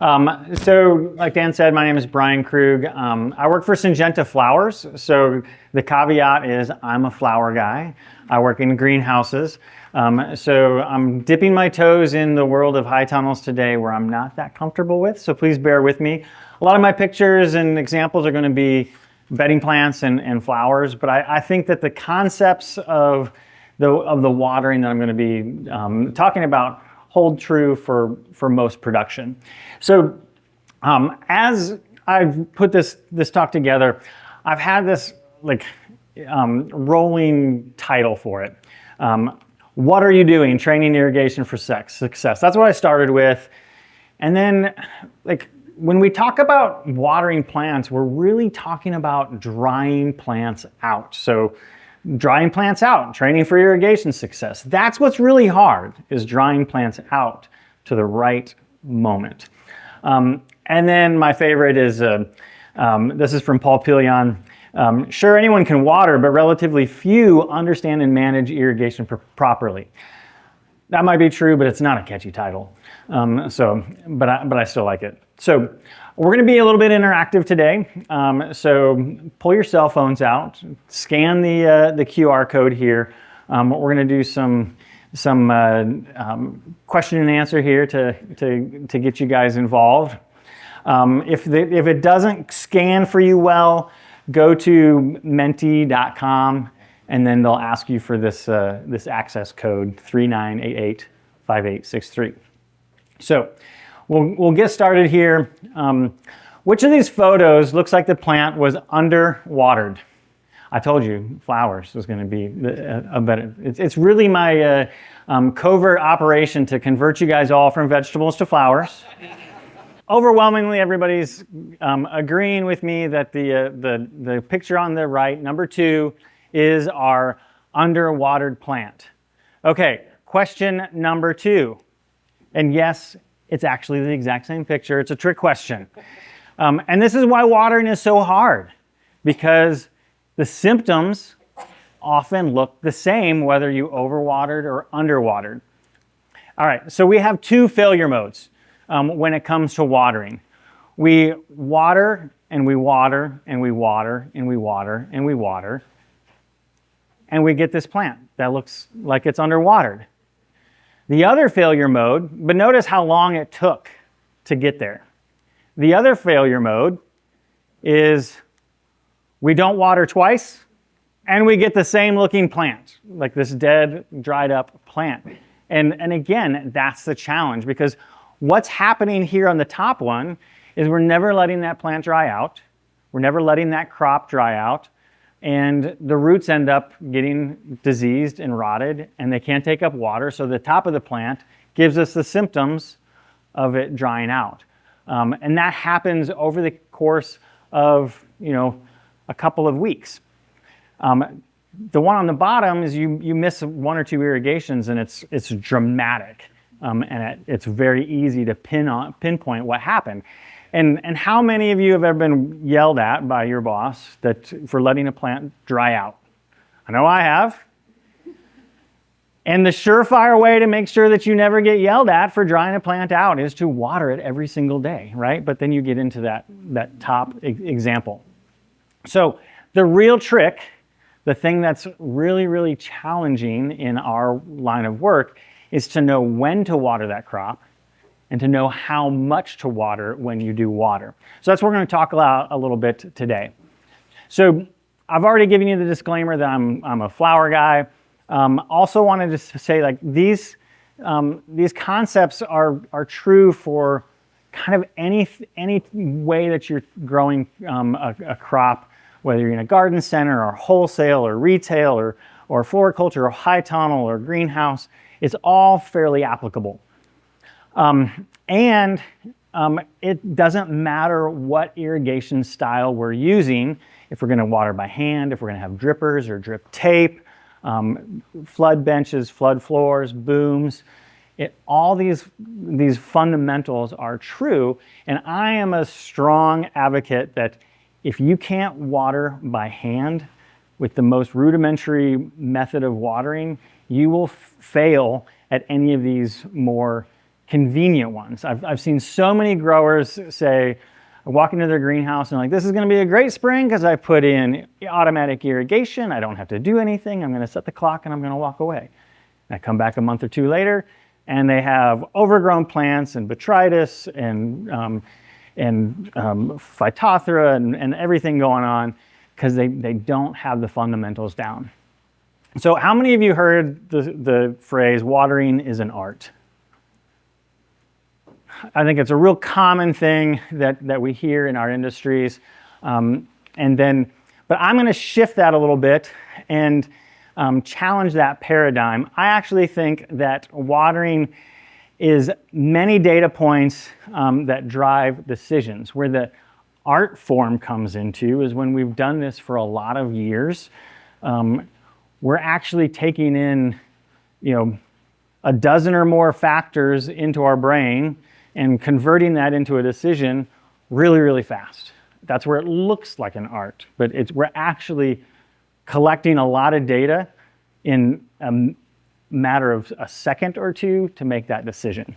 So like Dan said, my name is Brian Krug. I work for Syngenta Flowers. So the caveat is I'm a flower guy. I work in greenhouses. So I'm dipping my toes in the world of high tunnels today where I'm not that comfortable with. So please bear with me. A lot of my pictures and examples are going to be bedding plants and flowers. But I think that the concepts of the watering that I'm going to be talking about hold true for most production. So as I've put this talk together, I've had this rolling title for it. What are you doing? Training irrigation for success. That's what I started with. And then when we talk about watering plants, we're really talking about drying plants out. So drying plants out, training for irrigation success. That's what's really hard, is drying plants out to the right moment. And then my favorite is, this is from Paul Pillion. Sure, anyone can water, but relatively few understand and manage irrigation properly. That might be true, but it's not a catchy title. But I still like it. So we're going to be a little bit interactive today. So pull your cell phones out, scan the QR code here. We're going to do some question and answer here to get you guys involved. If it doesn't scan for you well, go to menti.com and then they'll ask you for this access code 39885863. So we'll get started here. Which of these photos looks like the plant was underwatered? I told you flowers was going to be a better. It's really my covert operation to convert you guys all from vegetables to flowers. Overwhelmingly, everybody's agreeing with me that the picture on the right, number 2, is our underwatered plant. Okay, question number 2. And yes, it's actually the exact same picture. It's a trick question. And this is why watering is so hard, because the symptoms often look the same whether you overwatered or underwatered. All right, so we have 2 failure modes when it comes to watering. We water and we water and we water and we water and we water, and we get this plant that looks like it's underwatered. The other failure mode, but notice how long it took to get there. The other failure mode is we don't water twice and we get the same looking plant, like this dead, dried up plant. And again, that's the challenge, because what's happening here on the top one is we're never letting that plant dry out. We're never letting that crop dry out. And the roots end up getting diseased and rotted, and they can't take up water. So the top of the plant gives us the symptoms of it drying out. And that happens over the course of, a couple of weeks. The one on the bottom is you miss 1 or 2 irrigations, and it's dramatic. And it's very easy to pinpoint what happened. And how many of you have ever been yelled at by your boss for letting a plant dry out? I know I have. And the surefire way to make sure that you never get yelled at for drying a plant out is to water it every single day, right? But then you get into that top example. So the real trick, the thing that's really, really challenging in our line of work, is to know when to water that crop and to know how much to water when you do water. So that's what we're going to talk about a little bit today. So I've already given you the disclaimer that I'm a flower guy. Also wanted to say, these concepts are true for kind of any way that you're growing a crop, whether you're in a garden center or wholesale or retail or floriculture or high tunnel or greenhouse. It's all fairly applicable. And it doesn't matter what irrigation style we're using, if we're going to water by hand, if we're going to have drippers or drip tape, flood benches, flood floors, booms. All these fundamentals are true, and I am a strong advocate that if you can't water by hand with the most rudimentary method of watering, you will fail at any of these more convenient ones. I've seen so many growers say, I walk into their greenhouse and like, this is going to be a great spring because I put in automatic irrigation. I don't have to do anything. I'm going to set the clock and I'm going to walk away. And I come back a month or two later and they have overgrown plants and botrytis and phytophthora and everything going on because they don't have the fundamentals down. So how many of you heard the phrase, watering is an art? I think it's a real common thing that we hear in our industries. But I'm going to shift that a little bit and challenge that paradigm. I actually think that watering is many data points that drive decisions. Where the art form comes into is when we've done this for a lot of years, we're actually taking in, a dozen or more factors into our brain and converting that into a decision really, really fast. That's where it looks like an art, but we're actually collecting a lot of data in a matter of a second or two to make that decision.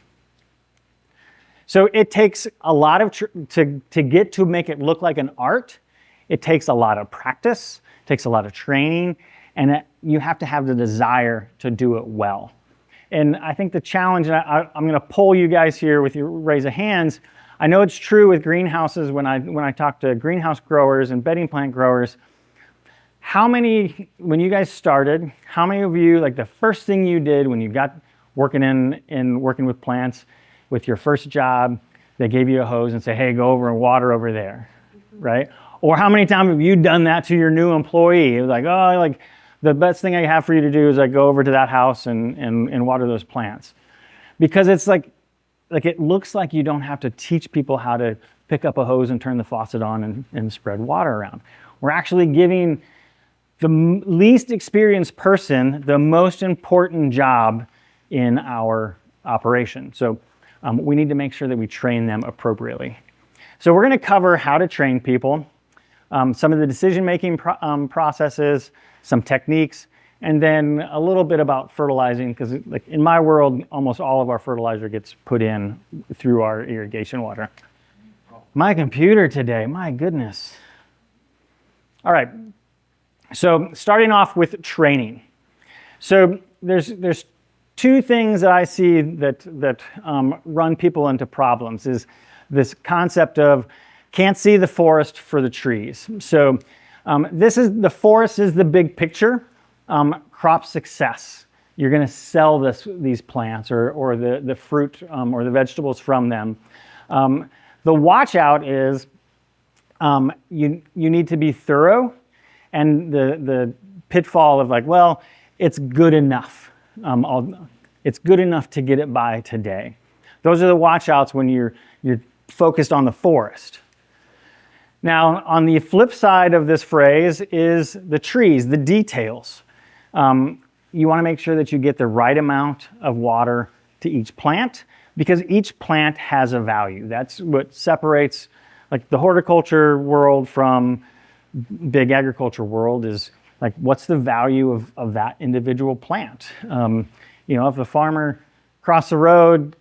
So it takes a lot of, to get to make it look like an art, it takes a lot of practice, takes a lot of training, and you have to have the desire to do it well. And I think the challenge, and I'm going to poll you guys here with your raise of hands. I know it's true with greenhouses when I talk to greenhouse growers and bedding plant growers. How many, when you guys started, how many of you, like the first thing you did when you got working working with plants, with your first job, they gave you a hose and say, hey, go over and water over there, right? Or how many times have you done that to your new employee? It was like, oh, like, the best thing I have for you to do is like go over to that house and water those plants. Because it's like it looks like you don't have to teach people how to pick up a hose and turn the faucet on and spread water around. We're actually giving the least experienced person the most important job in our operation. So we need to make sure that we train them appropriately. So we're going to cover how to train people, some of the decision-making processes, some techniques, and then a little bit about fertilizing, because like in my world, almost all of our fertilizer gets put in through our irrigation water. My computer today, my goodness. All right, so starting off with training. So there's two things that I see that run people into problems, is this concept of can't see the forest for the trees. So the forest is the big picture. Crop success. You're going to sell these plants or the fruit or the vegetables from them. The watch out is you need to be thorough, and the pitfall of like, well, it's good enough. It's good enough to get it by today. Those are the watch outs when you're focused on the forest. Now, on the flip side of this phrase is the trees, the details. You want to make sure that you get the right amount of water to each plant, because each plant has a value. That's what separates like the horticulture world from big agriculture world, is like, what's the value of that individual plant? If the farmer across the road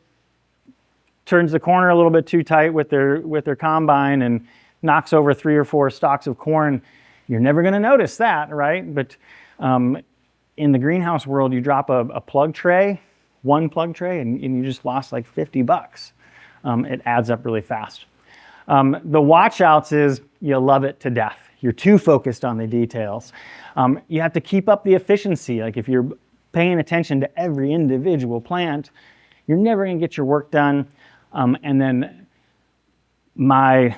turns the corner a little bit too tight with their combine and knocks over 3 or 4 stalks of corn, you're never going to notice that, right? But in the greenhouse world, you drop a plug tray, one plug tray, and you just lost like $50. It adds up really fast. The watch outs is you love it to death. You're too focused on the details. You have to keep up the efficiency. Like if you're paying attention to every individual plant, you're never going to get your work done. And then my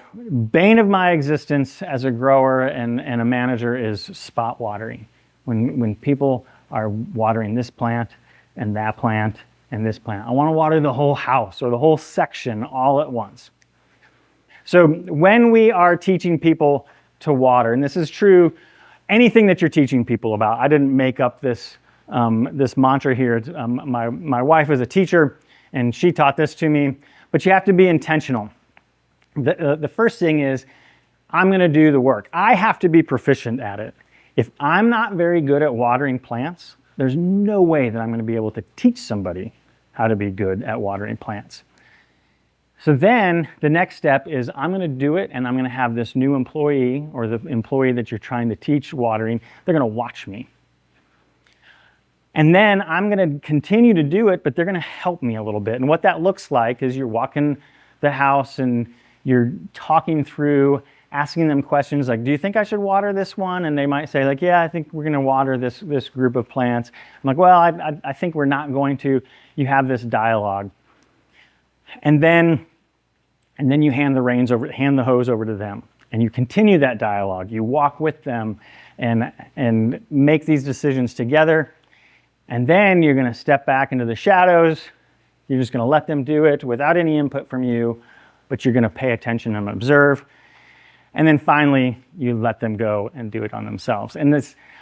bane of my existence as a grower and a manager is spot watering. When people are watering this plant and that plant and this plant, I want to water the whole house or the whole section all at once. So when we are teaching people to water, and this is true, anything that you're teaching people about, I didn't make up this mantra here. My wife is a teacher and she taught this to me, but you have to be intentional. The first thing is, I'm going to do the work. I have to be proficient at it. If I'm not very good at watering plants, there's no way that I'm going to be able to teach somebody how to be good at watering plants. So then the next step is I'm going to do it, and I'm going to have this new employee, or the employee that you're trying to teach watering, they're going to watch me. And then I'm going to continue to do it, but they're going to help me a little bit. And what that looks like is you're walking the house and you're talking through, asking them questions like, do you think I should water this one? And they might say like, yeah, I think we're going to water this group of plants. I'm like, well, I think we're not going to. You have this dialogue. And then you hand the hose over to them, and you continue that dialogue. You walk with them and make these decisions together. And then you're going to step back into the shadows. You're just going to let them do it without any input from you, but you're going to pay attention and observe. And then finally, you let them go and do it on themselves. And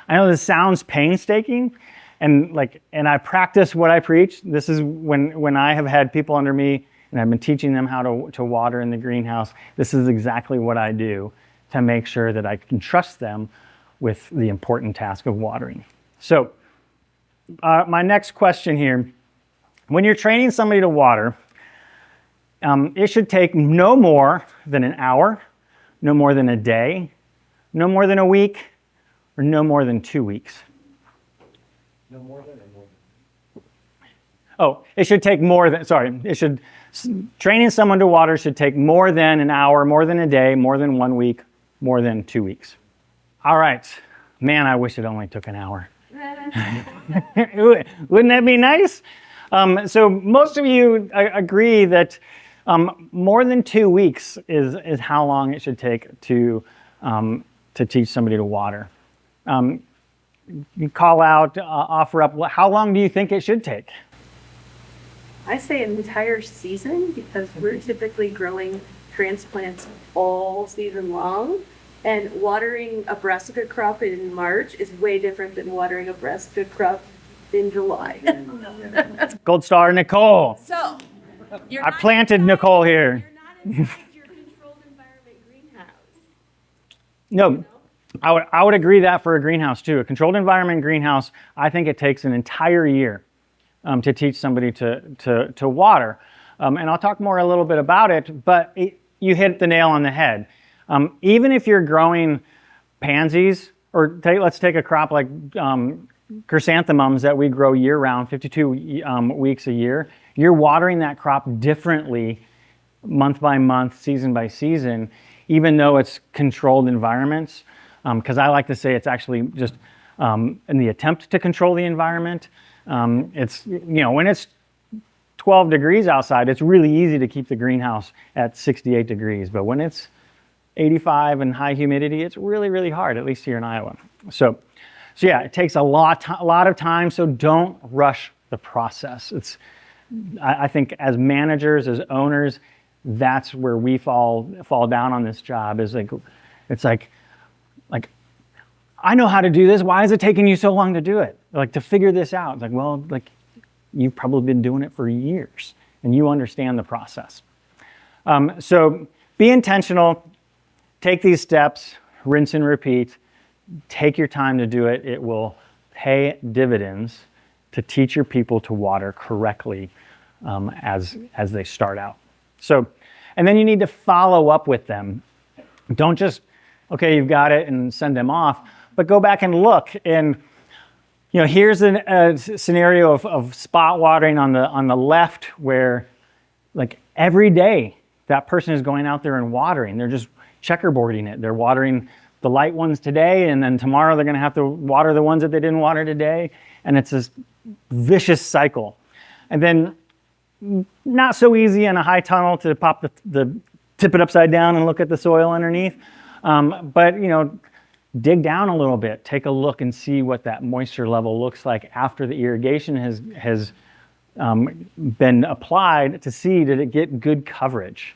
I know this sounds painstaking, and I practice what I preach. This is when I have had people under me and I've been teaching them how to water in the greenhouse. This is exactly what I do to make sure that I can trust them with the important task of watering. So my next question here, when you're training somebody to water, it should take no more than an hour, no more than a day, no more than a week, or no more than 2 weeks. No more than or more than? Oh, it should take more than, sorry, training someone to water should take more than an hour, more than a day, more than 1 week, more than 2 weeks. All right. Man, I wish it only took an hour. Wouldn't that be nice? So most of you agree that more than 2 weeks is how long it should take to teach somebody to water. You call out, offer up, how long do you think it should take? I say an entire season, because we're typically growing transplants all season long. And watering a brassica crop in March is way different than watering a brassica crop in July. Gold star, Nicole. So, I planted Nicole here. You're not inside your controlled environment greenhouse. No, I would agree that for a greenhouse too. A controlled environment greenhouse, I think it takes an entire year to teach somebody to water. And I'll talk more a little bit about it, but you hit the nail on the head. Even if you're growing pansies, or let's take a crop like chrysanthemums that we grow year-round, 52 weeks a year, you're watering that crop differently month by month, season by season, even though it's controlled environments. Because I like to say it's actually just in the attempt to control the environment. It's, when it's 12 degrees outside, it's really easy to keep the greenhouse at 68 degrees. But when it's 85 and high humidity, it's really, really hard, at least here in Iowa. So yeah, it takes a lot of time, so don't rush the process. I think as managers, as owners, that's where we fall down on this job, is it's like, I know how to do this. Why is it taking you so long to do it? To figure this out. It's like, well, you've probably been doing it for years and you understand the process. So be intentional. Take these steps, rinse and repeat. Take your time to do it. It will pay dividends to teach your people to water correctly as they start out. So, and then you need to follow up with them. Don't just, okay, you've got it, and send them off, but go back and look. And here's a scenario of spot watering on the left, where every day that person is going out there and watering. They're just checkerboarding it. They're watering the light ones today, and then tomorrow they're going to have to water the ones that they didn't water today. And it's this vicious cycle. And then not so easy in a high tunnel to pop tip it upside down and look at the soil underneath. But dig down a little bit, take a look and see what that moisture level looks like after the irrigation has been applied, to see, did it get good coverage.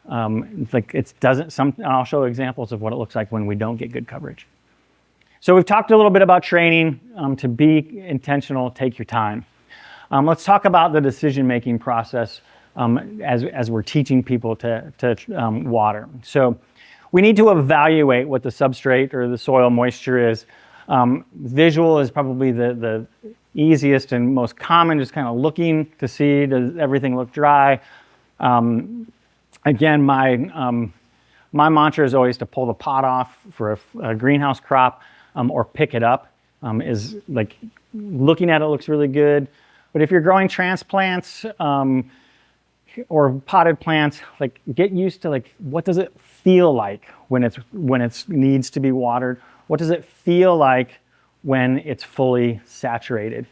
I'll show examples of what it looks like when we don't get good coverage. So we've talked a little bit about training. To be intentional, take your time. Let's talk about the decision-making process as we're teaching people to water. So we need to evaluate what the substrate or the soil moisture is. Visual is probably the easiest and most common, just kind of looking to see, does everything look dry? Again, my mantra is always to pull the pot off for a greenhouse crop or pick it up. Is like looking at it looks really good. But if you're growing transplants or potted plants, like get used to like what does it feel like when it needs to be watered? What does it feel like when it's fully saturated?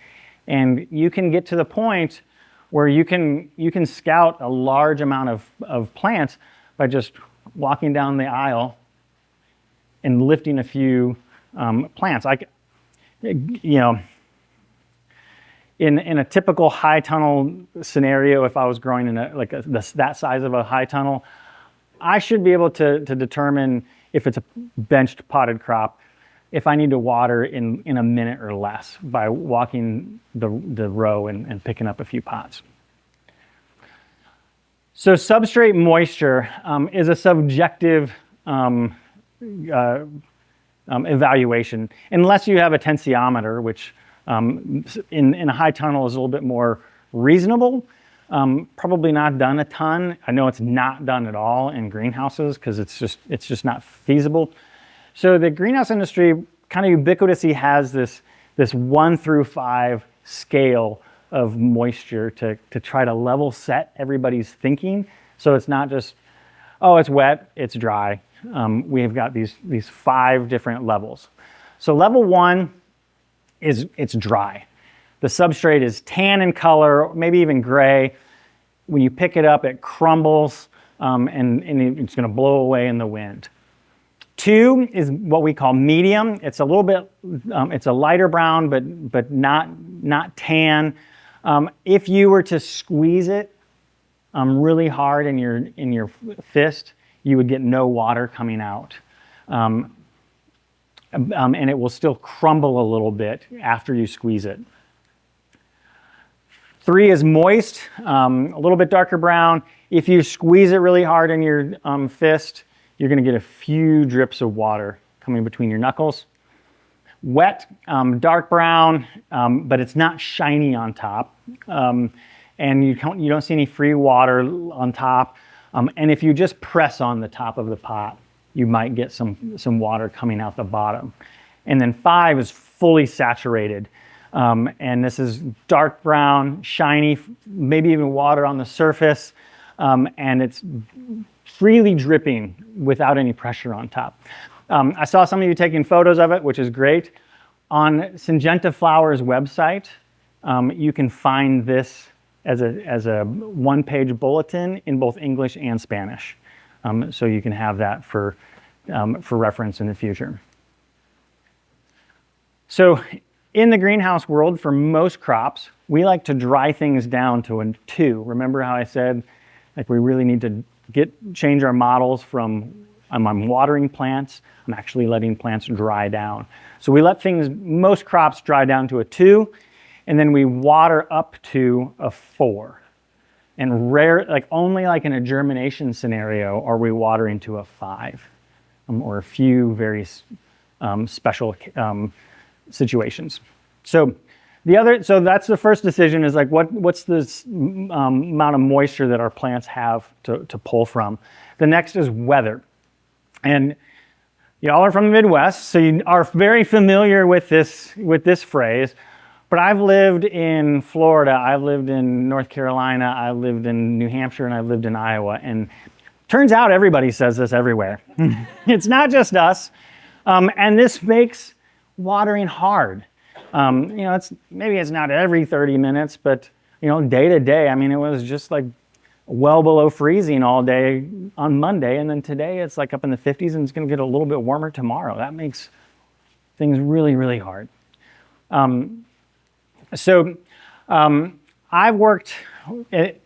And you can get to the point where you can scout a large amount of plants by just walking down the aisle and lifting a few plants. In a typical high tunnel scenario, if I was growing in that size of a high tunnel, I should be able to determine if it's a benched potted crop, if I need to water in a minute or less by walking the row and picking up a few pots. So substrate moisture is a subjective evaluation, unless you have a tensiometer, which in a high tunnel is a little bit more reasonable. Probably not done a ton. I know it's not done at all in greenhouses because it's just not feasible. So the greenhouse industry kind of ubiquitously has this 1 through 5 scale of moisture to try to level set everybody's thinking. So it's not just, oh, it's wet, it's dry. We've got these 5 different levels. So level 1 is it's dry. The substrate is tan in color, maybe even gray. When you pick it up, it crumbles and it's going to blow away in the wind. 2 is what we call medium. It's a little bit, it's a lighter brown, but not tan. If you were to squeeze it really hard in your fist, you would get no water coming out. And it will still crumble a little bit after you squeeze it. 3 is moist, a little bit darker brown. If you squeeze it really hard in your fist, you're going to get a few drips of water coming between your knuckles. Wet, dark brown, but it's not shiny on top. And you don't see any free water on top. And if you just press on the top of the pot, you might get some water coming out the bottom. And then 5 is fully saturated. And this is dark brown, shiny, maybe even water on the surface. And it's freely dripping without any pressure on top. I saw some of you taking photos of it, which is great. On Syngenta Flowers website, you can find this as a one-page bulletin in both English and Spanish. So you can have that for reference in the future. So in the greenhouse world, for most crops, we like to dry things down to a 2. Remember how I said, like we really need to change our models from I'm watering plants, I'm actually letting plants dry down. So we let most crops dry down to a 2, and then we water up to a 4. And only like in a germination scenario are we watering to a 5, or a few very special situations. So that's the first decision, is like what's this amount of moisture that our plants have to pull from. The next is weather. And y'all are from the Midwest, so you are very familiar with this phrase. But I've lived in Florida, I've lived in North Carolina, I've lived in New Hampshire, and I've lived in Iowa. And turns out everybody says this everywhere. It's not just us. And this makes watering hard. Maybe it's not every 30 minutes, but day to day, I mean, it was just like well below freezing all day on Monday. And then today it's like up in the 50s, and it's going to get a little bit warmer tomorrow. That makes things really, really hard. So I've worked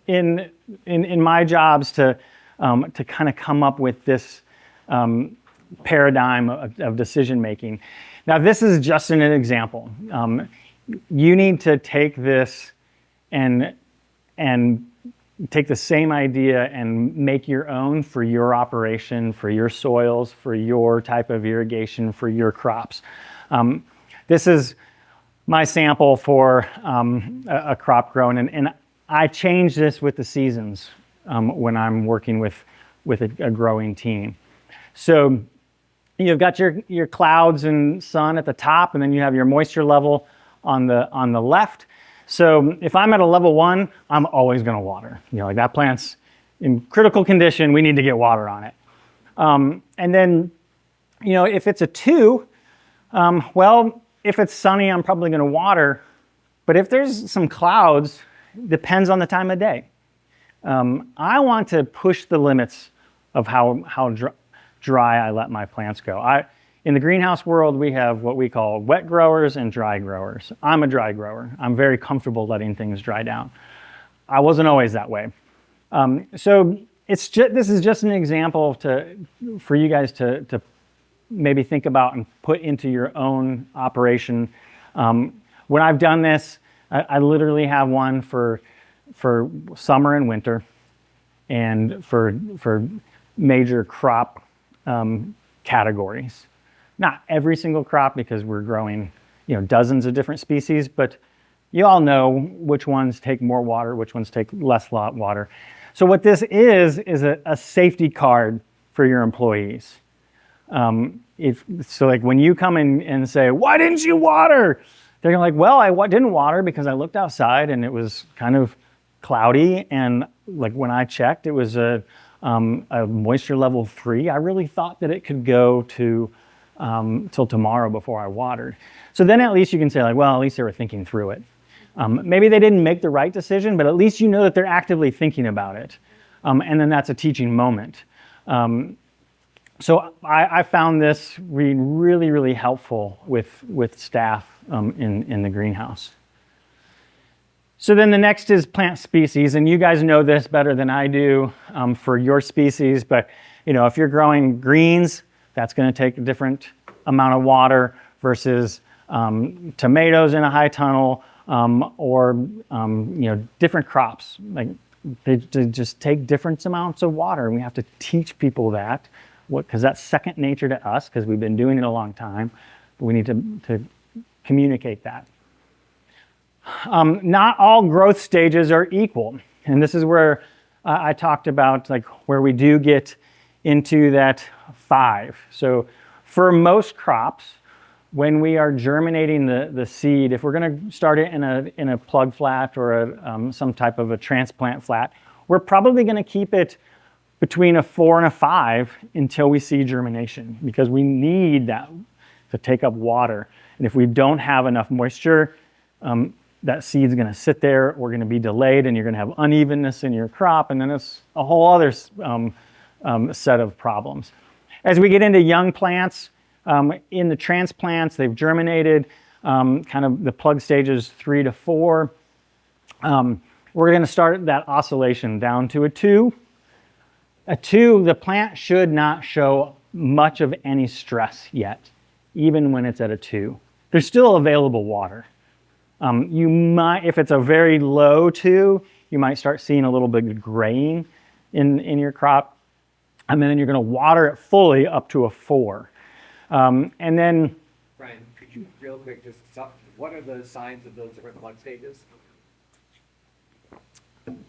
in my jobs to kind of come up with this paradigm of decision making. Now, this is just an example. You need to take this and take the same idea and make your own for your operation, for your soils, for your type of irrigation, for your crops. This is my sample for a crop grown, and I change this with the seasons when I'm working with a growing team. So you've got your clouds and sun at the top, and then you have your moisture level on the left. So if I'm at a level 1, I'm always going to water. Like that plant's in critical condition, we need to get water on it. And then, if it's a 2, well, if it's sunny, I'm probably going to water. But if there's some clouds, depends on the time of day. I want to push the limits of how dry I let my plants go. In the greenhouse world, we have what we call wet growers and dry growers. I'm a dry grower. I'm very comfortable letting things dry down. I wasn't always that way. So this is just an example for you guys to maybe think about and put into your own operation. When I've done this, I literally have one for summer and winter, and for major crop categories. Not every single crop, because we're growing dozens of different species, but you all know which ones take more water, which ones take less water. So what this is a safety card for your employees. So like when you come in and say, "Why didn't you water?" They're like, "Well, I didn't water because I looked outside and it was kind of cloudy, and like when I checked, it was a moisture level 3. I really thought that it could go to till tomorrow before I watered." So then at least you can say like, well, at least they were thinking through it. Maybe they didn't make the right decision, but at least you know that they're actively thinking about it. And then that's a teaching moment. So I found this really, really helpful with staff in the greenhouse. So then the next is plant species, and you guys know this better than I do for your species, but if you're growing greens, that's going to take a different amount of water versus tomatoes in a high tunnel, or different crops. Like they just take different amounts of water, and we have to teach people that, because that's second nature to us, because we've been doing it a long time. But we need to communicate that. Not all growth stages are equal, and this is where I talked about like where we do get into that 5. So for most crops, when we are germinating the seed, if we're going to start it in a plug flat or some type of a transplant flat, we're probably going to keep it between a 4 and a 5 until we see germination, because we need that to take up water. And if we don't have enough moisture, that seed's going to sit there, we're going to be delayed, and you're going to have unevenness in your crop, and then it's a whole other set of problems. As we get into young plants, in the transplants, they've germinated, kind of the plug stages 3 to 4. We're going to start that oscillation down to a 2. A 2, the plant should not show much of any stress yet, even when it's at a 2. There's still available water. You might, if it's a very low 2, you might start seeing a little bit of graying in your crop, and then you're going to water it fully up to a 4. And then, Brian, could you real quick just talk, what are the signs of those different plug stages?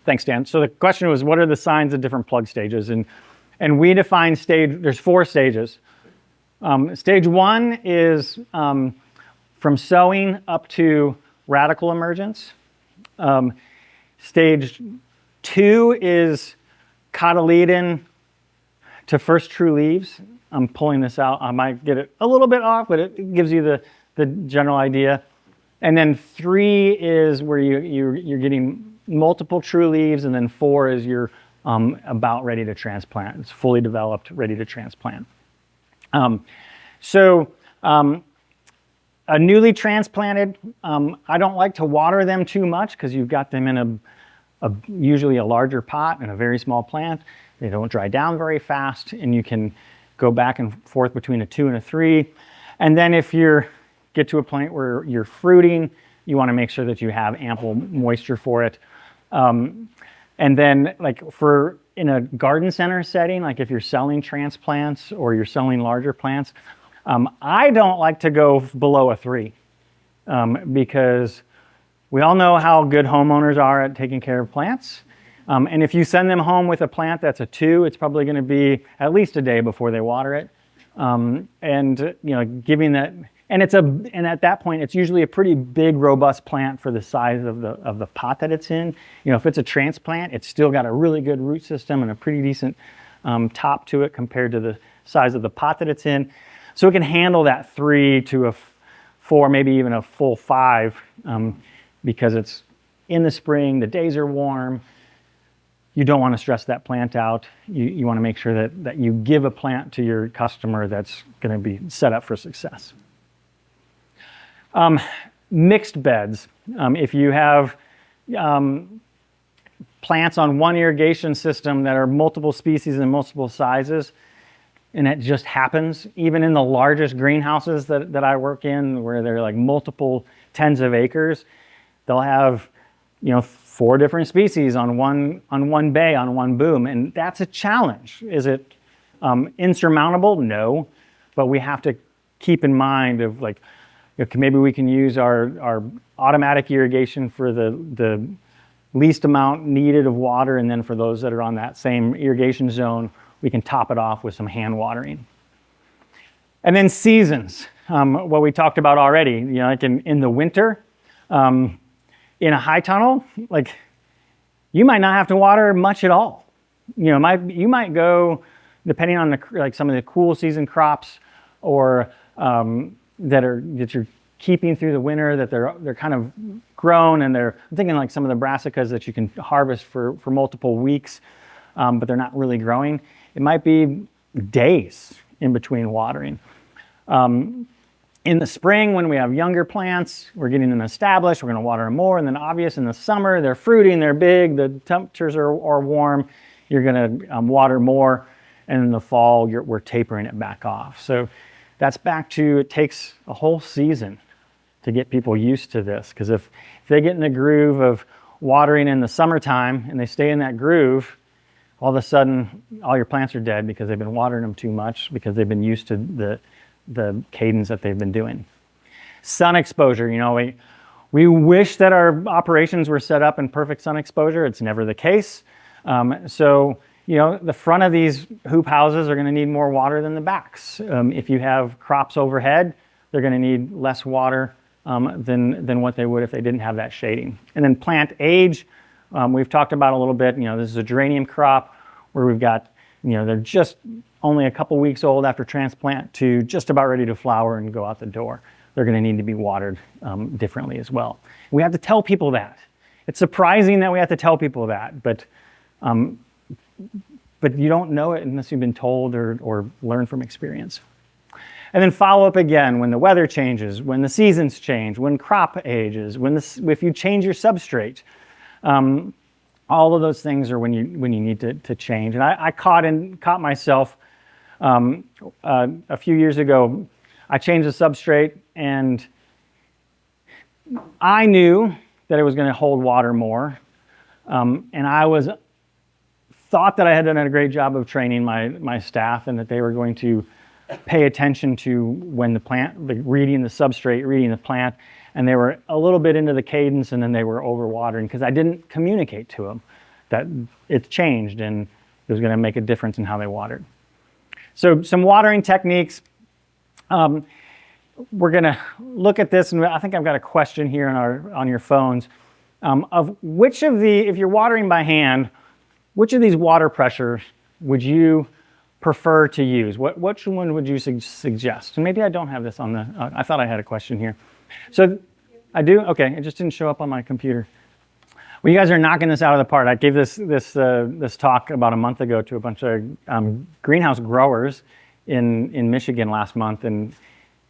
thanks, Dan. So the question was, what are the signs of different plug stages? And we define there's 4 stages. Stage 1 is from sowing up to radical emergence. Stage 2 is cotyledon to first true leaves. I'm pulling this out. I might get it a little bit off, but it gives you the general idea. And then 3 is where you're getting multiple true leaves, and then 4 is you're about ready to transplant. It's fully developed, ready to transplant. A newly transplanted, I don't like to water them too much because you've got them in usually a larger pot and a very small plant. They don't dry down very fast, and you can go back and forth between a 2 and a 3. And then if you get to a point where you're fruiting, you want to make sure that you have ample moisture for it. And then like in a garden center setting, like if you're selling transplants or you're selling larger plants, I don't like to go below a 3. because we all know how good homeowners are at taking care of plants. And if you send them home with a plant that's a 2, it's probably going to be at least a day before they water it. Giving that, and at that point, it's usually a pretty big, robust plant for the size of the pot that it's in. If it's a transplant, it's still got a really good root system and a pretty decent top to it compared to the size of the pot that it's in. So it can handle that 3 to a 4, maybe even a full 5, because it's in the spring, the days are warm. You don't want to stress that plant out. You want to make sure that you give a plant to your customer that's going to be set up for success. Mixed beds. If you have plants on one irrigation system that are multiple species and multiple sizes, and it just happens, even in the largest greenhouses that I work in, where they're like multiple tens of acres, they'll have 4 different species on one bay, on one boom, and that's a challenge. Is it insurmountable? No, but we have to keep in mind of maybe we can use our automatic irrigation for the least amount needed of water, and then for those that are on that same irrigation zone, we can top it off with some hand watering. And then seasons, what we talked about already, like in the winter, in a high tunnel, you might not have to water much at all. You might go, depending on some of the cool season crops, or that you're keeping through the winter, that they're kind of grown, and I'm thinking like some of the brassicas that you can harvest for multiple weeks, but they're not really growing. It might be days in between watering. In the spring, when we have younger plants, we're getting them established, we're going to water them more. And then obvious in the summer, they're fruiting, they're big, the temperatures are warm, you're going to water more. And in the fall, we're tapering it back off. So that's back to, it takes a whole season to get people used to this. Because if they get in the groove of watering in the summertime and they stay in that groove, all of a sudden, all your plants are dead because they've been watering them too much, because they've been used to the cadence that they've been doing. Sun exposure, we wish that our operations were set up in perfect sun exposure. It's never the case. The front of these hoop houses are going to need more water than the backs. If you have crops overhead, they're going to need less water than what they would if they didn't have that shading. And then plant age, we've talked about a little bit. This is a geranium crop where we've got, they're just only a couple weeks old after transplant to just about ready to flower and go out the door. They're going to need to be watered differently as well. We have to tell people that. It's surprising that we have to tell people that, but you don't know it unless you've been told or learned from experience. And then follow up again when the weather changes, when the seasons change, when crop ages, if you change your substrate. All of those things are when you need to change. And I caught myself a few years ago. I changed the substrate, and I knew that it was going to hold water more. And I thought that I had done a great job of training my staff, and that they were going to pay attention to when reading the substrate, reading the plant, and they were a little bit into the cadence, and then they were overwatering because I didn't communicate to them that it changed and it was going to make a difference in how they watered. So some watering techniques. We're going to look at this, and I think I've got a question here on your phones of which of if you're watering by hand, which of these water pressures would you prefer to use? Which one would you suggest? And maybe I don't have this on I thought I had a question here. So I do? Okay, it just didn't show up on my computer. Well, you guys are knocking this out of the park. I gave this talk about a month ago to a bunch of greenhouse growers in Michigan last month, and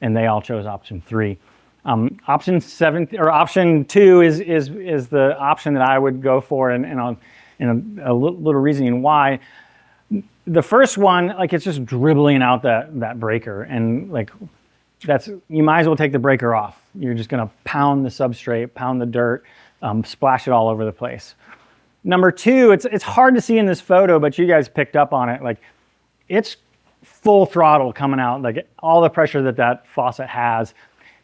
they all chose option 3. Option 2 is the option that I would go for, and a little reasoning why. The first one, it's just dribbling out that breaker, and you might as well take the breaker off. You're just going to pound the substrate, pound the dirt, splash it all over the place. Number 2, it's hard to see in this photo, but you guys picked up on it. It's full throttle coming out, all the pressure that faucet has.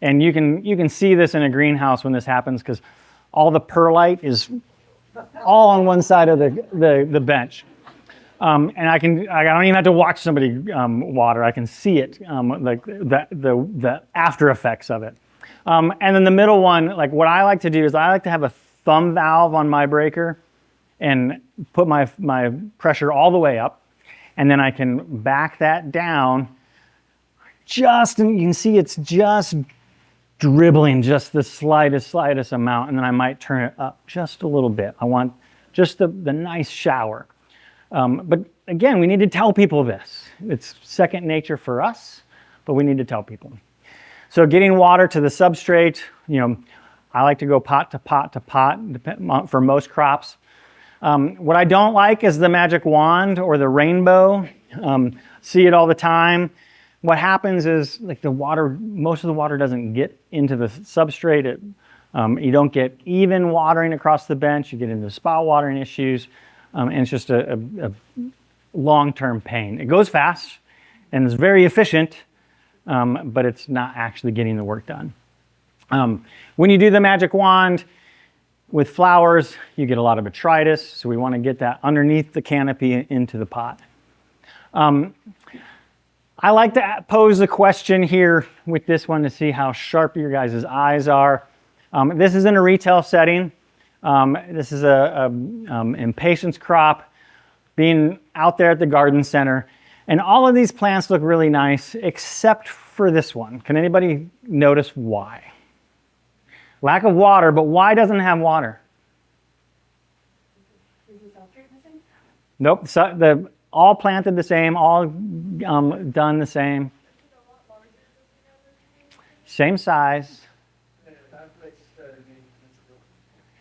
And you can see this in a greenhouse when this happens because all the perlite is all on one side of the bench. And I don't even have to watch somebody water. I can see it, like the after effects of it. And then the middle one, like what I like to do is I like to have a thumb valve on my breaker and put my pressure all the way up. And then I can back that down and you can see it's just dribbling just the slightest amount. And then I might turn it up just a little bit. I want just the nice shower. But again, we need to tell people this. It's second nature for us, but we need to tell people. So getting water to the substrate, I like to go pot to pot to pot for most crops. What I don't like is the magic wand or the rainbow. See it all the time. What happens is like most of the water doesn't get into the substrate. You don't get even watering across the bench. You get into spot watering issues. And it's just a long-term pain. It goes fast and it's very efficient, but it's not actually getting the work done. When you do the magic wand with flowers, you get a lot of botrytis, so we want to get that underneath the canopy into the pot. I like to pose a question here with this one to see how sharp your guys' eyes are. This is in a retail setting. This is a impatiens crop being out there at the garden center. And all of these plants look really nice, except for this one. Can anybody notice why? Lack of water, but why doesn't it have water? Is the substrate missing? Nope, so all planted the same, all done the same. Same size.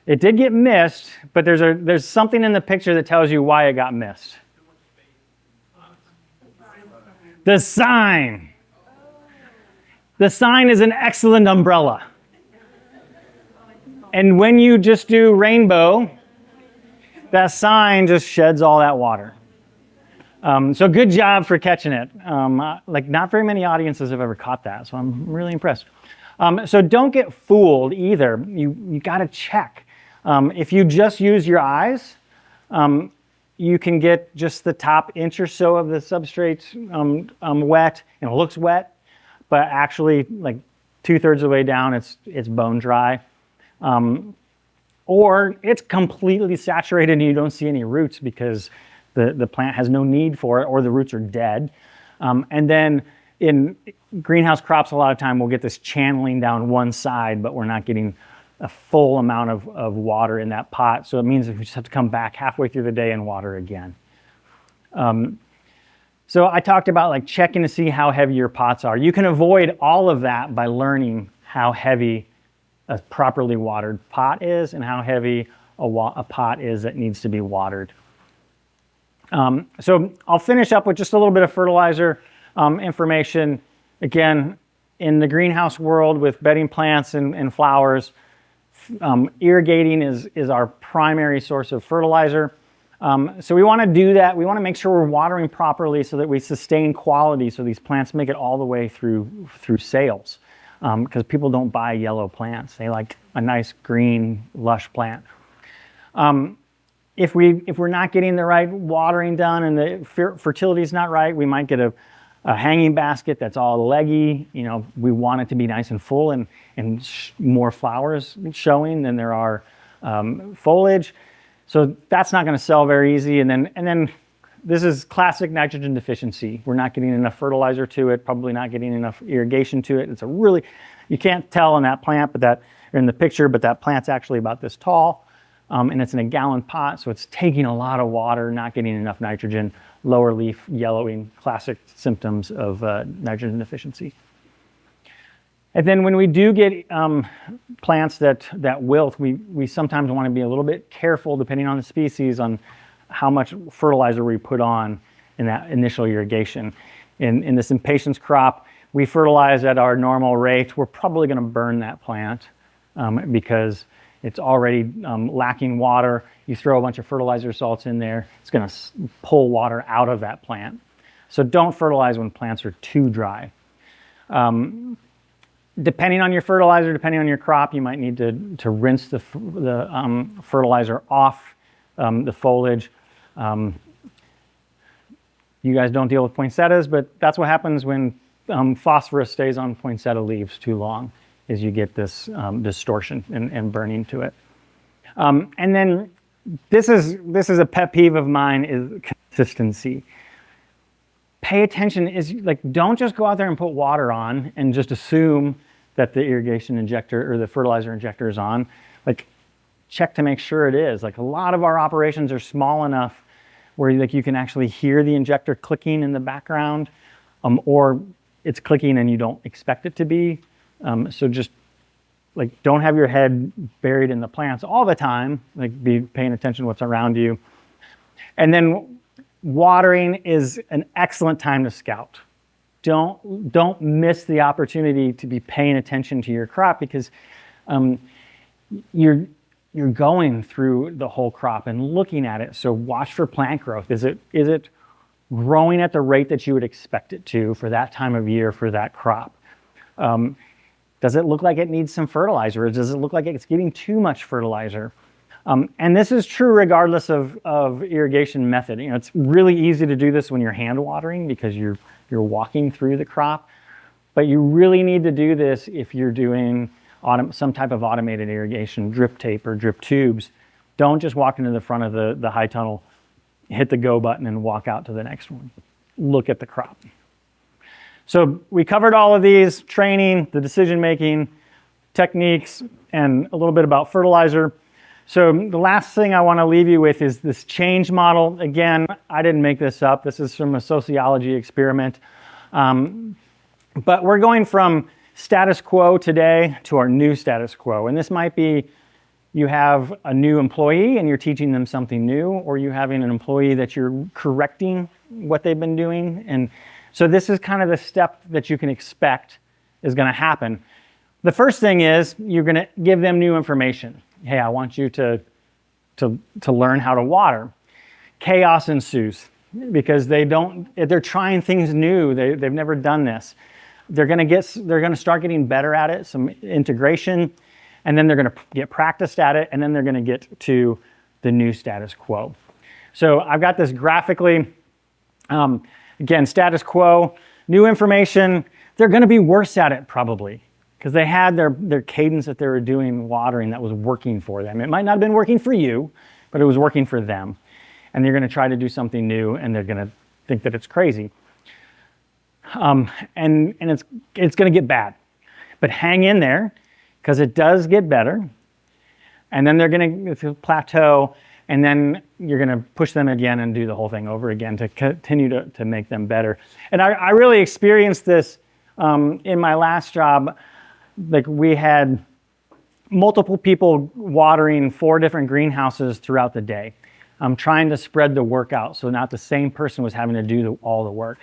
It did get missed, but there's something in the picture that tells you why it got missed. The sign. The sign is an excellent umbrella. And when you just do rainbow, that sign just sheds all that water. So good job for catching it. Like not very many audiences have ever caught that, so I'm really impressed. So don't get fooled either. You got to check. If you just use your eyes, you can get just the top inch or so of the substrate wet, and it looks wet, but actually like 2/3 of the way down, it's bone dry. Or it's completely saturated and you don't see any roots because the plant has no need for it, or the roots are dead. And then in greenhouse crops, a lot of time we'll get this channeling down one side, but we're not getting a full amount of water in that pot. So it means that we just have to come back halfway through the day and water again. So I talked about like checking to see how heavy your pots are. You can avoid all of that by learning how heavy a properly watered pot is and how heavy a pot is that needs to be watered. So I'll finish up with just a little bit of fertilizer information. Again, in the greenhouse world with bedding plants and flowers, irrigating is our primary source of fertilizer. So we want to do that. We want to make sure we're watering properly so that we sustain quality so these plants make it all the way through sales. Because people don't buy yellow plants. They like a nice green, lush plant. If we're not getting the right watering done and the fertility is not right, we might get a hanging basket that's all leggy. We want it to be nice and full and more flowers showing than there are foliage. So that's not going to sell very easy. And then this is classic nitrogen deficiency. We're not getting enough fertilizer to it, probably not getting enough irrigation to it. You can't tell in that plant, or in the picture, but that plant's actually about this tall. And it's in a gallon pot, so it's taking a lot of water, not getting enough nitrogen, lower leaf yellowing, classic symptoms of nitrogen deficiency. And then when we do get plants that wilt, we sometimes want to be a little bit careful, depending on the species, on how much fertilizer we put on in that initial irrigation. In this impatiens crop, we fertilize at our normal rate. We're probably going to burn that plant because it's already lacking water. You throw a bunch of fertilizer salts in there, it's going to pull water out of that plant. So don't fertilize when plants are too dry. Depending on your fertilizer, depending on your crop, you might need to rinse the fertilizer off the foliage. You guys don't deal with poinsettias, but that's what happens when phosphorus stays on poinsettia leaves too long, is you get this distortion and burning to it. And then this is a pet peeve of mine, is consistency. Pay attention, is like, don't just go out there and put water on and just assume that the irrigation injector or the fertilizer injector is on. Like, check to make sure it is. Like, a lot of our operations are small enough where like you can actually hear the injector clicking in the background, or it's clicking and you don't expect it to be. So just like, don't have your head buried in the plants all the time. Like, be paying attention to what's around you. And then watering is an excellent time to scout. Don't miss the opportunity to be paying attention to your crop, because you're going through the whole crop and looking at it. So watch for plant growth. Is it growing at the rate that you would expect it to for that time of year for that crop? Does it look like it needs some fertilizer, or does it look like it's getting too much fertilizer? And this is true regardless of irrigation method. You know, it's really easy to do this when you're hand watering because you're walking through the crop, but you really need to do this if you're doing some type of automated irrigation, drip tape or drip tubes. Don't just walk into the front of the high tunnel, hit the go button and walk out to the next one. Look at the crop. So we covered all of these: training, the decision-making, techniques, and a little bit about fertilizer. So the last thing I want to leave you with is this change model. Again, I didn't make this up. This is from a sociology experiment. But we're going from status quo today to our new status quo. And this might be you have a new employee and you're teaching them something new, or you having an employee that you're correcting what they've been doing. And so this is kind of the step that you can expect is going to happen. The first thing is you're going to give them new information. Hey, I want you to learn how to water. Chaos ensues because they're trying things new. They've never done this. They're going to start getting better at it, some integration, and then they're going to get practiced at it, and then they're going to get to the new status quo. So I've got this graphically. Again, status quo, new information. They're going to be worse at it probably, because they had their cadence that they were doing watering that was working for them. It might not have been working for you, but it was working for them. And they're going to try to do something new, and they're going to think that it's crazy. And it's going to get bad. But hang in there, because it does get better. And then they're going to plateau, and then you're going to push them again and do the whole thing over again to continue to make them better. And I really experienced this in my last job. Like, we had multiple people watering 4 different greenhouses throughout the day. I'm trying to spread the work out so not the same person was having to do all the work.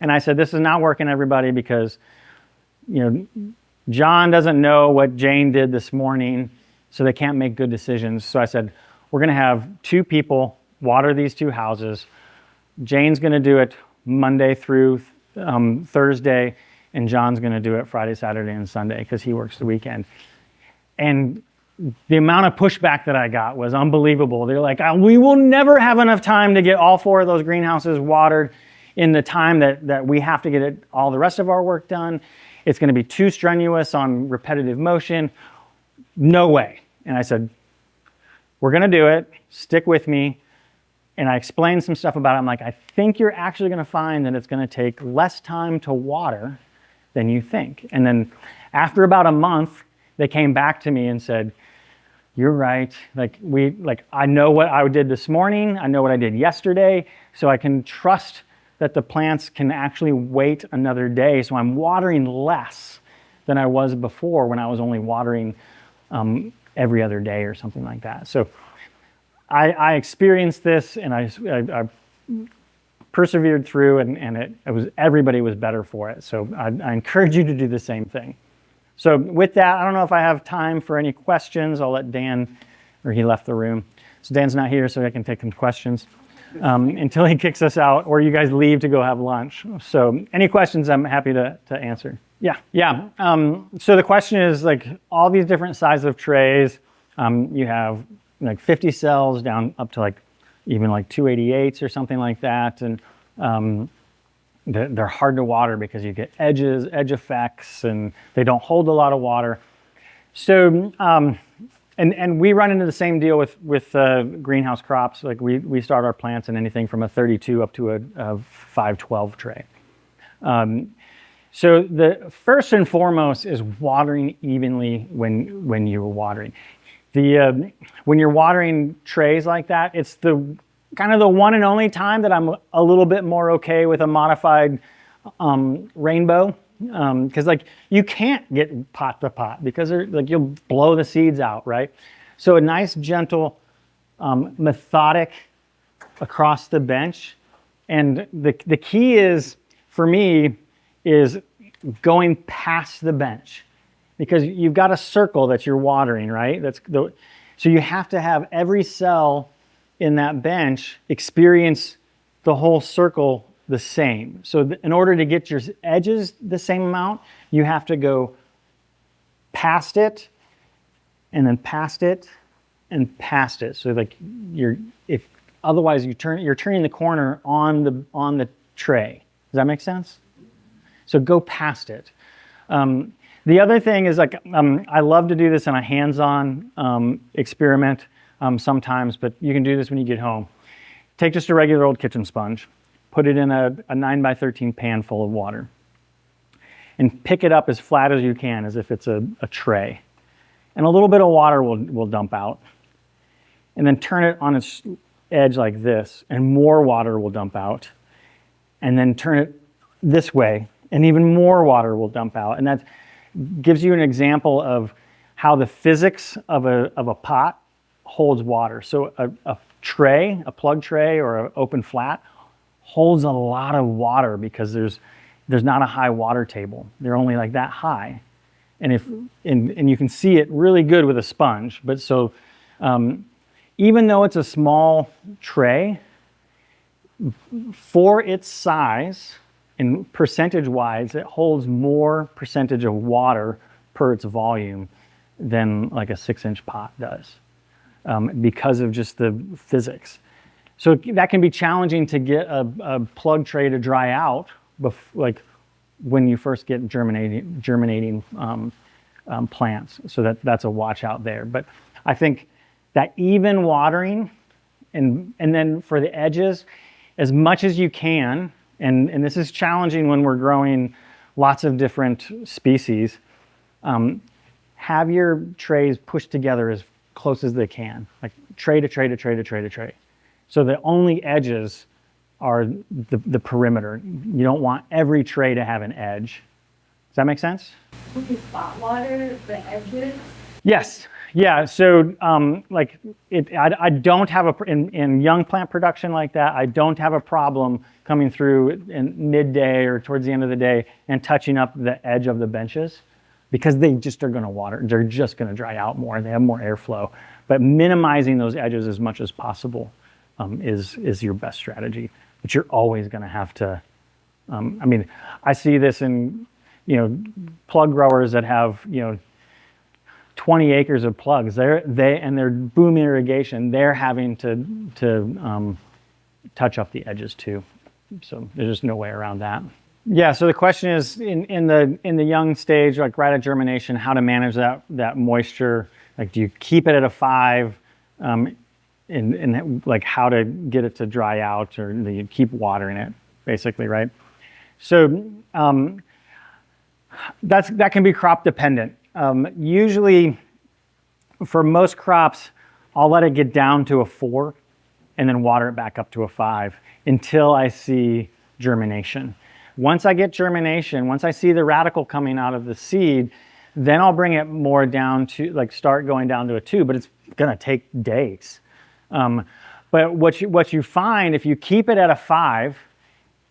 And I said, this is not working, everybody, because John doesn't know what Jane did this morning, so they can't make good decisions. So I said, we're going to have 2 people water these 2 houses. Jane's going to do it Monday through Thursday, and John's going to do it Friday, Saturday, and Sunday because he works the weekend. And the amount of pushback that I got was unbelievable. They're like, we will never have enough time to get all 4 of those greenhouses watered in the time that we have to get all the rest of our work done. It's going to be too strenuous on repetitive motion. No way. And I said, we're going to do it. Stick with me. And I explained some stuff about it. I'm like, I think you're actually going to find that it's going to take less time to water than you think. And then after about a month, they came back to me and said, you're right. I know what I did this morning. I know what I did yesterday. So I can trust that the plants can actually wait another day. So I'm watering less than I was before when I was only watering every other day or something like that. So I experienced this, and I persevered through, and everybody was better for it. So I encourage you to do the same thing. So with that, I don't know if I have time for any questions. I'll let Dan, or he left the room. So Dan's not here, so I can take some questions. until he kicks us out or you guys leave to go have lunch. So any questions, I'm happy to answer. Yeah. So the question is like all these different sizes of trays. You have like 50 cells down up to like even like 288s or something like that. And they're hard to water because you get edge effects and they don't hold a lot of water. So, and we run into the same deal with greenhouse crops. Like we start our plants in anything from a 32 up to a 512 tray. So the first and foremost is watering evenly when you're watering. When you're watering trays like that, it's the kind of the one and only time that I'm a little bit more okay with a modified rainbow. Because like you can't get pot to pot because like you'll blow the seeds out, right? So a nice gentle methodic across the bench. And the key is for me is going past the bench because you've got a circle that you're watering, right? So you have to have every cell in that bench experience the whole circle the same. So in order to get your edges the same amount, you have to go past it and then past it and past it. So like otherwise you're turning the corner on the tray. Does that make sense? So go past it. The other thing is like I love to do this in a hands-on experiment sometimes, but you can do this when you get home. Take just a regular old kitchen sponge, put it in a 9x13 pan full of water, and pick it up as flat as you can, as if it's a tray. And a little bit of water will dump out. And then turn it on its edge like this, and more water will dump out. And then turn it this way, and even more water will dump out. And that gives you an example of how the physics of a pot holds water. So a tray, a plug tray or an open flat, holds a lot of water because there's not a high water table. They're only like that high. And and you can see it really good with a sponge. But so even though it's a small tray, for its size and percentage-wise, it holds more percentage of water per its volume than like a 6-inch pot does because of just the physics. So that can be challenging to get a plug tray to dry out, like when you first get germinating plants. So that's a watch out there. But I think that even watering and then for the edges, as much as you can, and this is challenging when we're growing lots of different species, have your trays pushed together as close as they can, like tray to tray to tray to tray to tray. So the only edges are the perimeter. You don't want every tray to have an edge. Does that make sense? Will you spot water the edges? Yes. Yeah. So I don't have in young plant production like that, I don't have a problem coming through in midday or towards the end of the day and touching up the edge of the benches because they just are going to water. They're just going to dry out more. They have more airflow. But minimizing those edges as much as possible is your best strategy. But you're always going to have to. I see this in plug growers that have 20 acres of plugs. They're boom irrigation. They're having to touch up the edges too. So there's just no way around that. Yeah. So the question is in the young stage, like right at germination, how to manage that moisture. Like, do you keep it at a 5? And like how to get it to dry out, or do you keep watering it, basically, right? So that can be crop dependent. Usually, for most crops, I'll let it get down to a 4 and then water it back up to a 5 until I see germination. Once I get germination, once I see the radical coming out of the seed, then I'll bring it more down to start going down to a 2, but it's gonna take days. But what you find, if you keep it at a 5,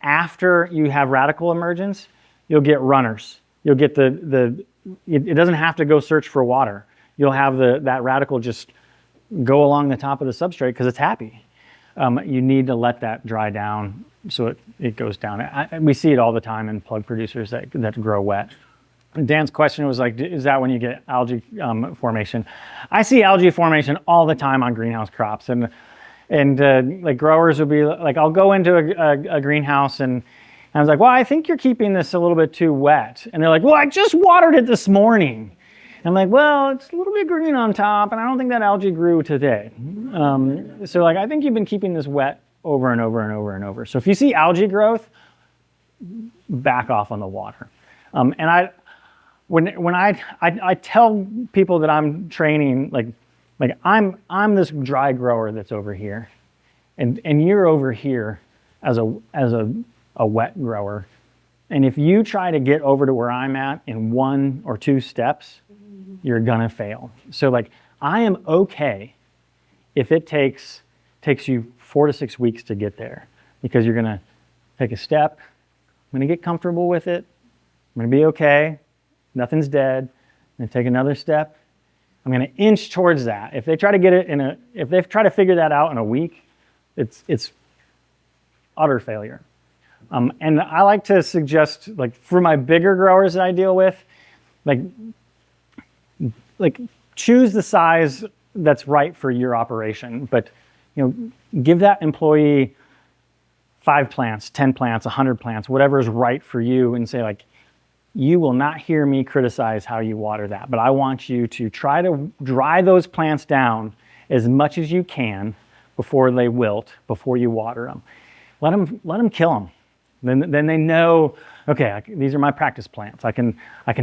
after you have radical emergence, you'll get runners. You'll get it doesn't have to go search for water. You'll have that radical just go along the top of the substrate because it's happy. you need to let that dry down so it goes down. We see it all the time in plug producers that grow wet. Dan's question was like, is that when you get algae formation? I see algae formation all the time on greenhouse crops, and like growers will be like, I'll go into a greenhouse and I was like, well, I think you're keeping this a little bit too wet. And they're like, well, I just watered it this morning. And I'm like, well, it's a little bit green on top, and I don't think that algae grew today. So like, I think you've been keeping this wet over and over and over and over. So if you see algae growth, back off on the water. And when I tell people that I'm training, like I'm this dry grower that's over here, and you're over here as a wet grower. And if you try to get over to where I'm at in 1 or 2 steps, you're gonna fail. So like, I am okay if it takes you 4 to 6 weeks to get there, because you're gonna take a step, I'm gonna get comfortable with it, I'm gonna be okay, nothing's dead, I'm gonna take another step, I'm gonna inch towards that. If they try to get it if they try to figure that out in a week, it's utter failure. And I like to suggest, like for my bigger growers that I deal with, like choose the size that's right for your operation, but give that employee 5 plants, 10 plants, 100 plants, whatever is right for you, and say like, you will not hear me criticize how you water that, but I want you to try to dry those plants down as much as you can before they wilt, before you water them. Let them kill them. Then they know, okay, these are my practice plants. I can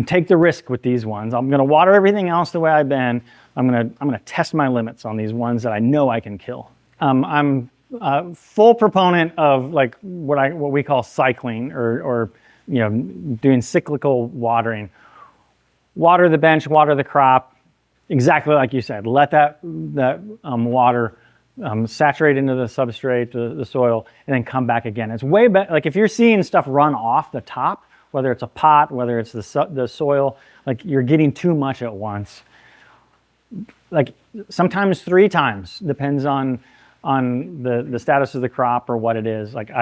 take the risk with these ones. I'm going to water everything else the way I've been. I'm going to test my limits on these ones that I know I can kill. I'm a full proponent of like what we call cycling, or doing cyclical watering. Water the bench, water the crop, exactly like you said. Let that water saturate into the substrate, the soil, and then come back again. It's way better. Like if you're seeing stuff run off the top, whether it's a pot, whether it's the soil, like you're getting too much at once. Like sometimes 3 times, depends on the status of the crop or what it is. Like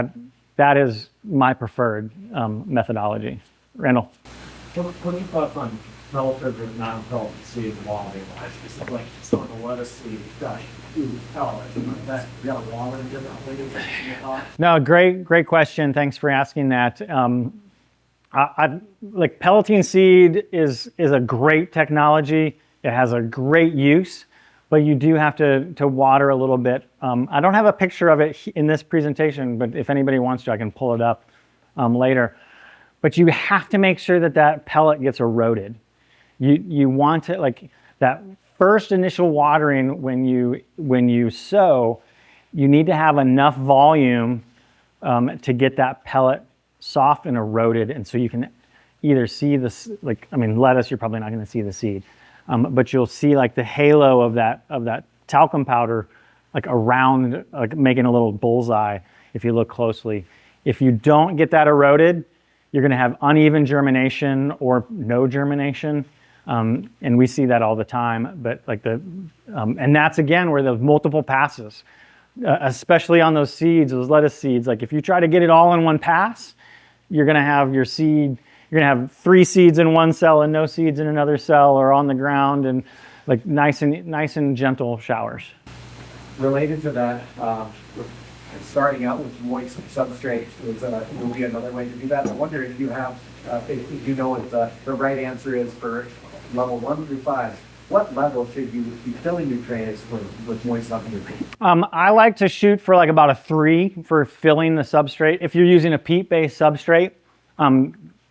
that is my preferred methodology. Randall. What do you thought on relative and non-pellet seed quality? It's like some of the lettuce seed got 2 pellets. That you got to water it differently. No, great question. Thanks for asking that. Like pelleting seed is a great technology. It has a great use, but you do have to water a little bit. I don't have a picture of it in this presentation, but if anybody wants to, I can pull it up later. But you have to make sure that pellet gets eroded. You want it, like that first initial watering when you sow, you need to have enough volume to get that pellet soft and eroded, and so you can either see this, like, I mean, lettuce, you're probably not going to see the seed, but you'll see like the halo of that talcum powder, like around, like making a little bullseye if you look closely. If you don't get that eroded, you're going to have uneven germination or no germination, and we see that all the time. But like and that's again where the multiple passes, especially on those seeds, those lettuce seeds. Like if you try to get it all in one pass, you're going to have your seed. You're going to have 3 seeds in one cell and no seeds in another cell, or on the ground, and like nice and gentle showers. Related to that, starting out with moist substrate will be another way to do that. I wonder if you have, if you know what the right answer is for level 1 through 5. What level should you be filling your trays with moist substrate? I like to shoot for like about a 3 for filling the substrate. If you're using a peat-based substrate,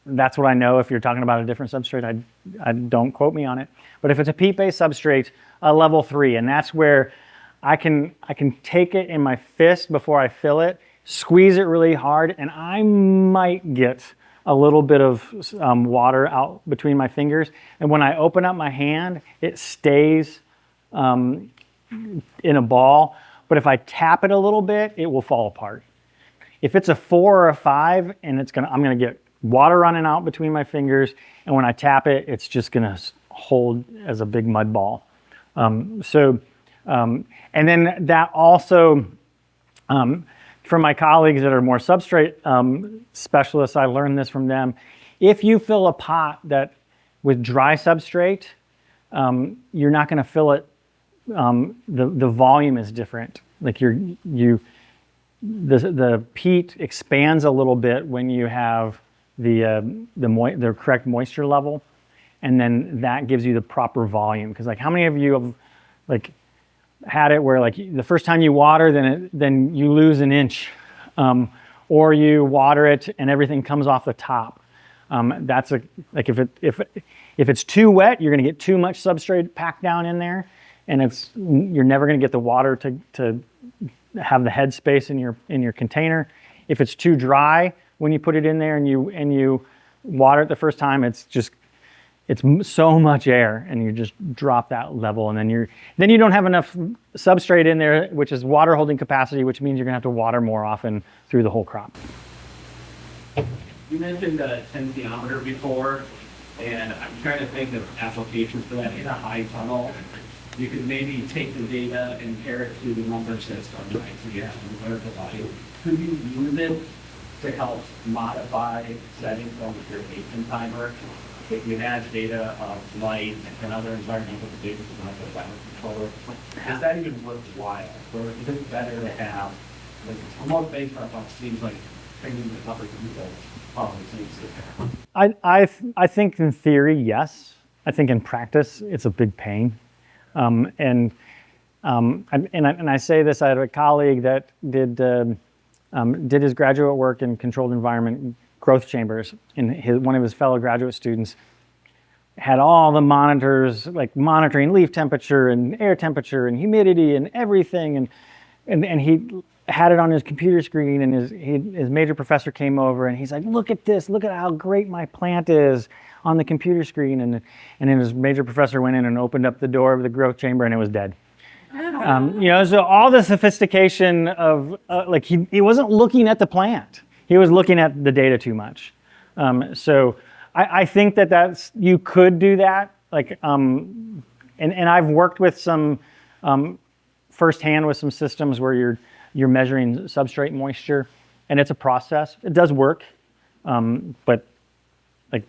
that's what I know. If you're talking about a different substrate, I don't quote me on it. But if it's a peat-based substrate, a level 3, and that's where I can take it in my fist before I fill it, squeeze it really hard, and I might get a little bit of water out between my fingers. And when I open up my hand, it stays in a ball. But if I tap it a little bit, it will fall apart. If it's a 4 or a 5, and I'm gonna get water running out between my fingers, and when I tap it, it's just gonna hold as a big mud ball. And then that also From my colleagues that are more substrate specialists, I learned this from them. If you fill a pot with dry substrate, you're not going to fill it. The volume is different. Like the peat expands a little bit when you have the correct moisture level, and then that gives you the proper volume. Because like, how many of you have like had it where like the first time you water, then you lose an inch, or you water it and everything comes off the top. That's like if it's too wet, you're going to get too much substrate packed down in there, and you're never going to get the water to have the head space in your container. If it's too dry when you put it in there and you water it the first time, it's so much air, and you just drop that level, and then you don't have enough substrate in there, which is water holding capacity, which means you're going to have to water more often through the whole crop. You mentioned a tensiometer before, and I'm trying to think of applications for that in a high tunnel. You could maybe take the data and pair it to the number system, right? So you have to learn the value. Could you use it to help modify settings on the irrigation timer? If you had data of light and other environmental conditions like the weather controller, is that even worthwhile? Or is it better to have, like, remote based on what seems like training the public people probably seems to. I think in theory, yes. I think in practice, it's a big pain. And I say this, I had a colleague that did his graduate work in controlled environment growth chambers, and one of his fellow graduate students had all the monitors, like monitoring leaf temperature and air temperature and humidity and everything, and he had it on his computer screen, and his major professor came over, and he's like, look at this, look at how great my plant is on the computer screen, and then his major professor went in and opened up the door of the growth chamber, and it was dead. So all the sophistication of like he wasn't looking at the plant. He was looking at the data too much. So I think that's, you could do that. Like, and I've worked with some firsthand with some systems where you're measuring substrate moisture, and it's a process. It does work, but like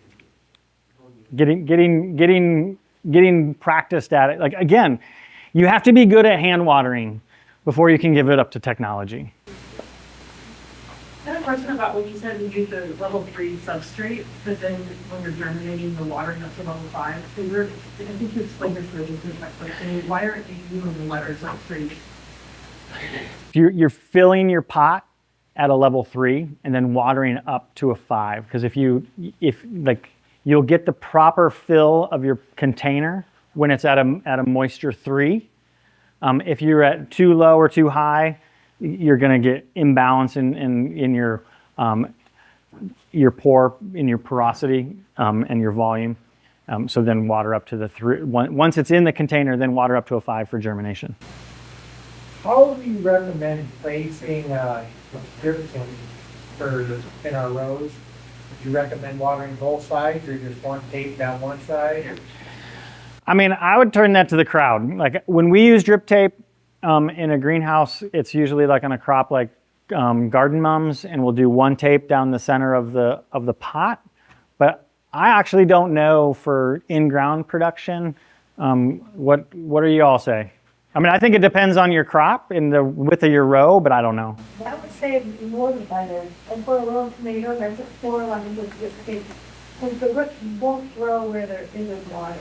getting practiced at it. Like, again, you have to be good at hand watering before you can give it up to technology. I had a question about when you said you use the level 3 substrate, but then when you're germinating, the watering up to level 5. So I think you explained this really good, but why aren't you using the wetter substrate? You're filling your pot at a level 3 and then watering up to a 5, because if you'll get the proper fill of your container when it's at a moisture 3. If you're at too low or too high, you're going to get imbalance in your porosity and your volume. So then water up to the 3. Once it's in the container, then water up to a 5 for germination. How do you recommend placing drip in our rows? Would you recommend watering both sides, or just one tape down one side? I mean, I would turn that to the crowd. Like when we use drip tape in a greenhouse, it's usually like on a crop like garden mums, and we'll do one tape down the center of the pot. But I actually don't know for in-ground production. What do you all say? I mean, I think it depends on your crop and the width of your row, but I don't know. I would say more than better. And for a row of tomatoes, I put 4 lines of drip tape. Because the roots won't grow where there isn't water.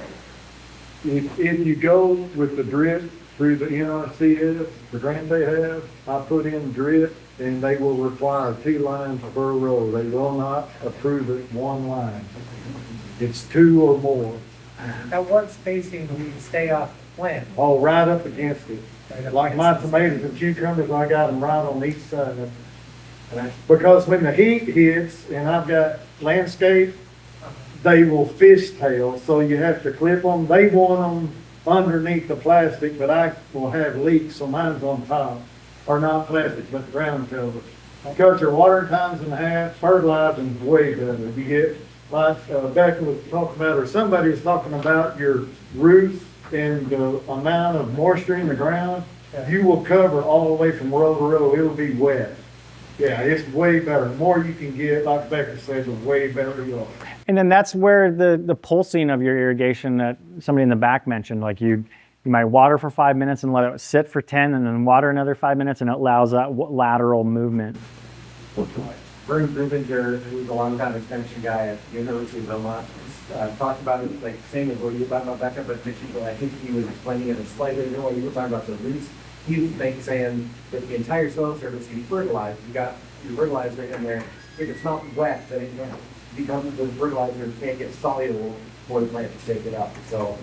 If you go with the drip through the NRCS, the grant they have, I put in drip, and they will require 2 lines per row. They will not approve it 1 line. It's 2 or more. At what spacing do we stay off the plant? All right up against it. Like my tomatoes and cucumbers, I got them right on each side. Because when the heat hits, and I've got landscape, they will fishtail, so you have to clip them. They want them underneath the plastic, but I will have leaks, so mine's on top. Or not plastic, but the ground cover. Cut your watering times in half, fertilizing's way better. You get, like Becca was talking about, or somebody was talking about your roots and the amount of moisture in the ground. you will cover all the way from row to row, it'll be wet. Yeah, it's way better. The more you can get, like Becker said, the way better you are. And then that's where the pulsing of your irrigation that somebody in the back mentioned, like you might water for 5 minutes and let it sit for 10 and then water another 5 minutes, and it allows that lateral movement. Vern Grubinger, who's a longtime extension guy at the University of Vermont, talked about it like same as what you were talking about, Becca, but I think he was explaining it in slightly different way. You were talking about the roots. He was saying that the entire soil surface can be fertilized. You got your fertilizer in there. If it's not wet, then it becomes the fertilizer can't get soluble for the plant to take it up. So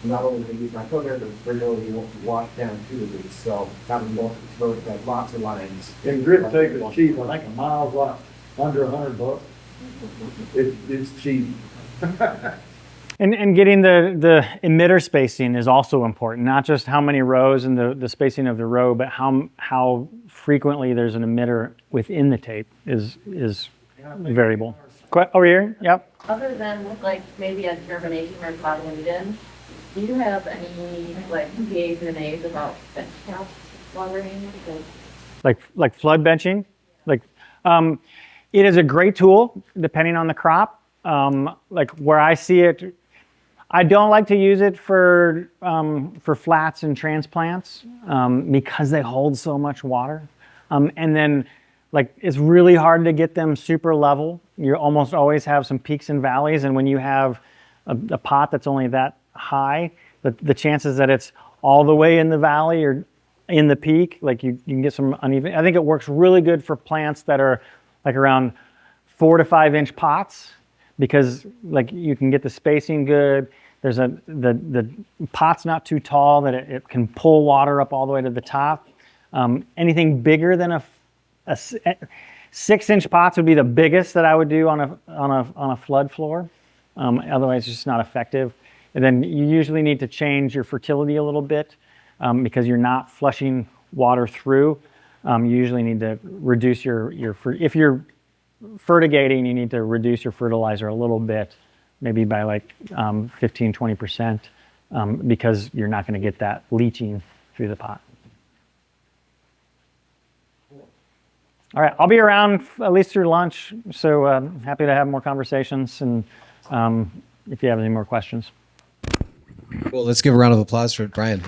not only do they use microbial, but fertility won't wash down to the roots. So having lots of lines. And grit tape is cheap, I think a mile's like under $100. It's cheap. And getting the emitter spacing is also important, not just how many rows and the spacing of the row, but how frequently there's an emitter within the tape is variable. Over here, yep. Other than like maybe a germination or clouding it in, do you have any like PAs and A's about bench count watering? Like flood benching, it is a great tool depending on the crop. Like where I see it, I don't like to use it for flats and transplants because they hold so much water. And then like it's really hard to get them super level. You almost always have some peaks and valleys, and when you have a pot that's only that high, the chances that it's all the way in the valley or in the peak, like you can get some uneven. I think it works really good for plants that are like around 4 to 5 inch pots, because like you can get the spacing good. There's the pot's not too tall that it can pull water up all the way to the top. Anything bigger than a 6 inch pots would be the biggest that I would do on a flood floor. Otherwise it's just not effective. And then you usually need to change your fertility a little bit because you're not flushing water through. You usually need to reduce if you're fertigating, you need to reduce your fertilizer a little bit, maybe by like 15-20%, because you're not going to get that leaching through the pot. All right, I'll be around at least through lunch, so happy to have more conversations, and if you have any more questions. Well, let's give a round of applause for Brian.